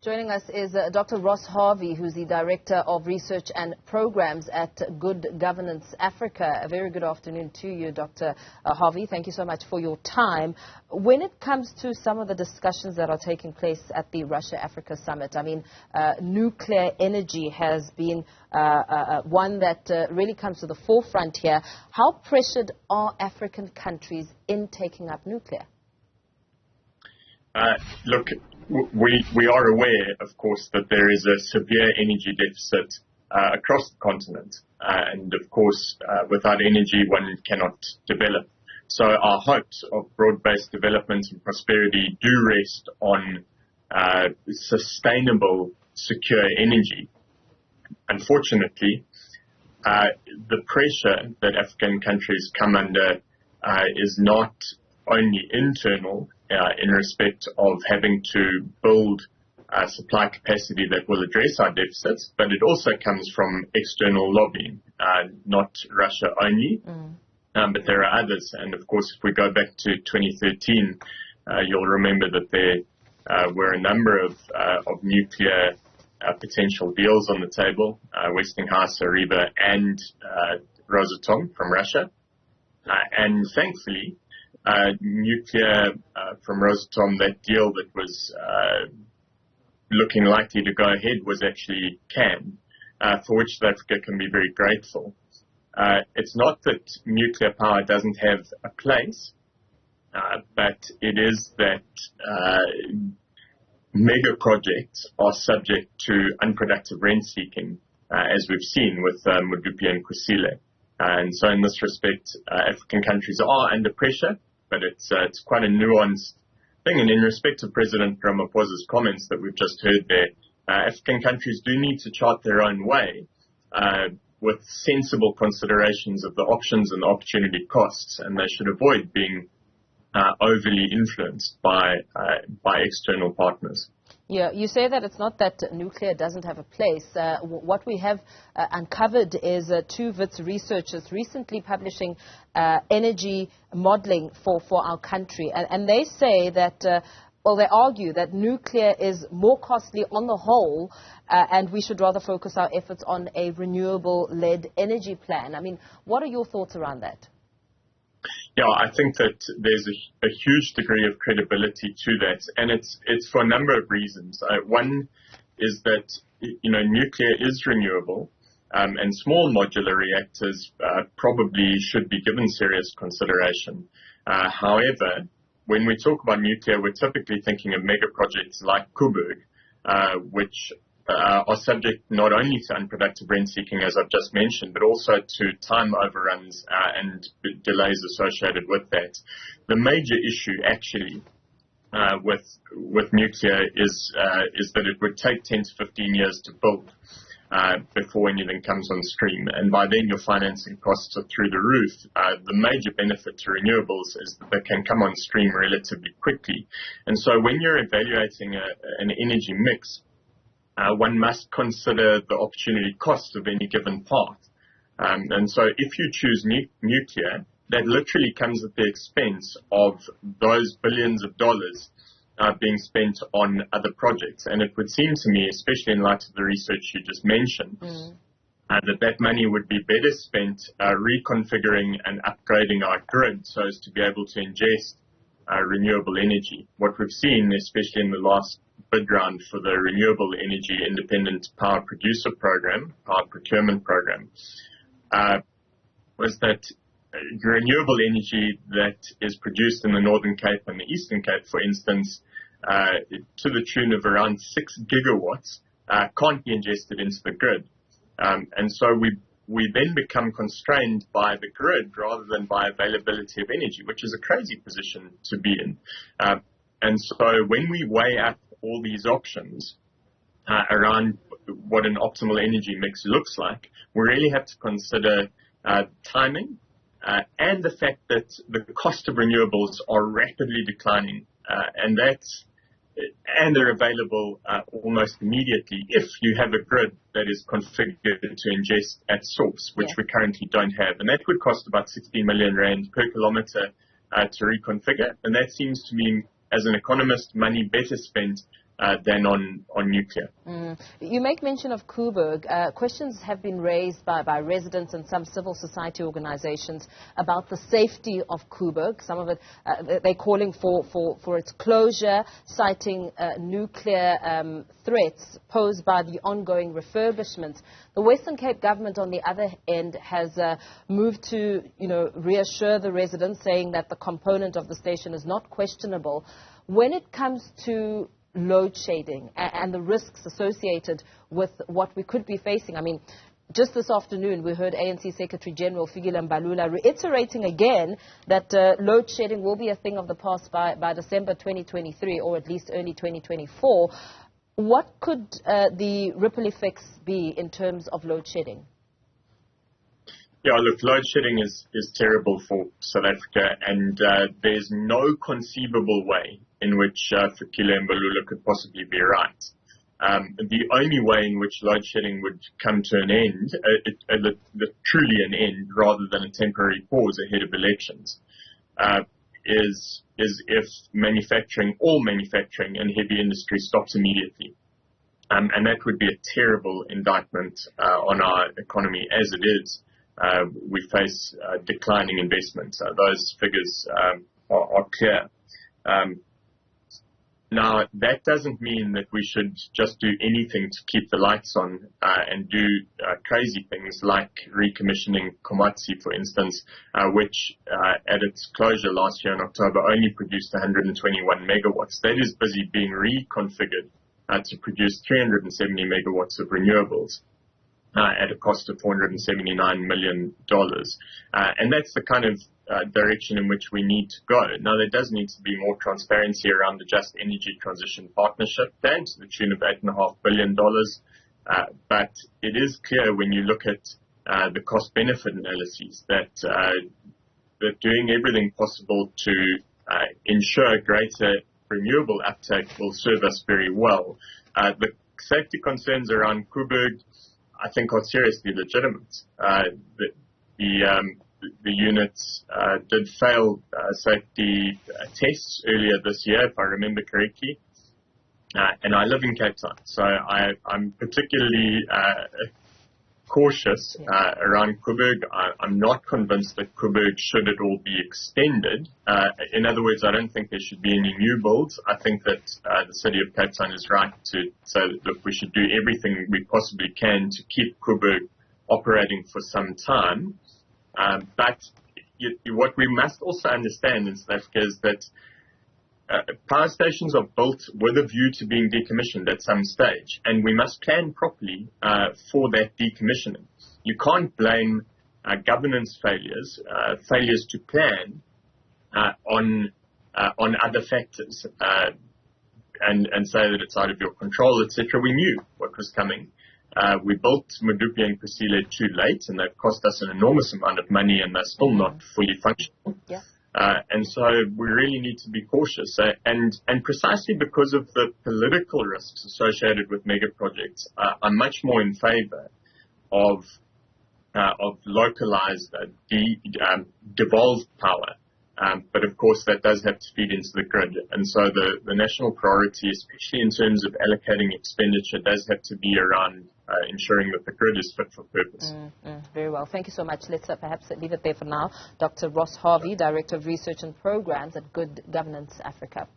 Joining us is Dr. Ross Harvey, who's the Director of Research and Programs at Good Governance Africa. A very good afternoon to you, Dr. Harvey. Thank you so much for your time. When it comes to some of the discussions that are taking place at the Russia-Africa Summit, I mean, nuclear energy has been one that really comes to the forefront here. How pressured are African countries in taking up nuclear? Look, we are aware, of course, that there is a severe energy deficit across the continent. And, of course, without energy, one cannot develop. So our hopes of broad-based development and prosperity do rest on sustainable, secure energy. Unfortunately, the pressure that African countries come under is not only internal, in respect of having to build supply capacity that will address our deficits, but it also comes from external lobbying, not Russia only, but there are others. And of course, if we go back to 2013, you'll remember that there were a number of nuclear potential deals on the table, Westinghouse, Ariba, and Rosatom from Russia. And thankfully, nuclear from Rosatom, that deal that was looking likely to go ahead was actually canned, for which South Africa can be very grateful. It's not that nuclear power doesn't have a place, but it is that mega projects are subject to unproductive rent-seeking, as we've seen with Medupi and Kusile. And so in this respect, African countries are under pressure, but it's quite a nuanced thing. And in respect to President Ramaphosa's comments that we've just heard there, African countries do need to chart their own way with sensible considerations of the options and the opportunity costs, and they should avoid being overly influenced by external partners. Yeah, you say that it's not that nuclear doesn't have a place. What we have uncovered is two WITS researchers recently publishing energy modeling for our country. And they say that, they argue that nuclear is more costly on the whole, and we should rather focus our efforts on a renewable-led energy plan. I mean, what are your thoughts around that? Yeah, I think that there's a huge degree of credibility to that, and it's for a number of reasons. One is that, nuclear is renewable, and small modular reactors probably should be given serious consideration. However, when we talk about nuclear, we're typically thinking of mega projects like Coburg, which are subject not only to unproductive rent-seeking, as I've just mentioned, but also to time overruns and delays associated with that. The major issue, actually, with nuclear is that it would take 10 to 15 years to build before anything comes on stream, and by then your financing costs are through the roof. The major benefit to renewables is that they can come on stream relatively quickly, and so when you're evaluating an energy mix, one must consider the opportunity cost of any given path. And so if you choose nuclear, that literally comes at the expense of those billions of dollars being spent on other projects. And it would seem to me, especially in light of the research you just mentioned, that money would be better spent reconfiguring and upgrading our grid so as to be able to ingest renewable energy. What we've seen, especially in the last bid round for the Renewable Energy Independent Power Producer Program, Power Procurement Program, was that renewable energy that is produced in the Northern Cape and the Eastern Cape, for instance, to the tune of around 6 gigawatts, can't be ingested into the grid. And so we then become constrained by the grid rather than by availability of energy, which is a crazy position to be in. And so when we weigh up all these options around what an optimal energy mix looks like, we really have to consider timing and the fact that the cost of renewables are rapidly declining, and they're available almost immediately if you have a grid that is configured to ingest at source, which we currently don't have. And that would cost about 60 million rand per kilometer to reconfigure. And that seems to me, as an economist, money better spent than on nuclear. You make mention of Coburg. Questions have been raised by residents and some civil society organizations about the safety of Coburg. Some of it, they're calling for its closure, citing nuclear threats posed by the ongoing refurbishments. The Western Cape government, on the other end, has moved to, reassure the residents, saying that the component of the station is not questionable. When it comes to load shedding and the risks associated with what we could be facing, I mean, just this afternoon we heard ANC Secretary General Fikile Mbalula reiterating again that load shedding will be a thing of the past by December 2023 or at least early 2024. What could the ripple effects be in terms of load shedding? Yeah, look, load shedding is terrible for South Africa, and there's no conceivable way in which Fikile Mbalula could possibly be right. The only way in which load shedding would come to an end, truly an end, rather than a temporary pause ahead of elections, is if all manufacturing and heavy industry stops immediately. And that would be a terrible indictment on our economy as it is. We face declining investment. Those figures are clear. Now, that doesn't mean that we should just do anything to keep the lights on and do crazy things like recommissioning Komatsi, for instance, which at its closure last year in October only produced 121 megawatts. That is busy being reconfigured to produce 370 megawatts of renewables at a cost of $479 million. And that's the kind of direction in which we need to go. Now, there does need to be more transparency around the Just Energy Transition Partnership Plan to the tune of $8.5 billion. But it is clear when you look at the cost-benefit analyses that doing everything possible to ensure greater renewable uptake will serve us very well. The safety concerns around Coburg, I think, are seriously legitimate. The units did fail safety tests earlier this year, if I remember correctly. And I live in Cape Town, so I'm particularly cautious around Coburg. I'm not convinced that Coburg should at all be extended. In other words, I don't think there should be any new builds. I think that the city of Cape Town is right to say that, look, we should do everything we possibly can to keep Coburg operating for some time. But what we must also understand in South Africa is that power stations are built with a view to being decommissioned at some stage, and we must plan properly for that decommissioning. You can't blame governance failures to plan on other factors and say that it's out of your control, etc. We knew what was coming. We built Medupi and Kusile too late, and they've cost us an enormous amount of money, and they're still not fully functional. Yeah. And so we really need to be cautious. And precisely because of the political risks associated with mega projects, I'm much more in favor of localized, devolved power. But of course, that does have to feed into the grid. And so the national priority, especially in terms of allocating expenditure, does have to be around ensuring that the grid is fit for purpose. Very well. Thank you so much. Let's perhaps leave it there for now. Dr. Ross Harvey, Director of Research and Programs at Good Governance Africa.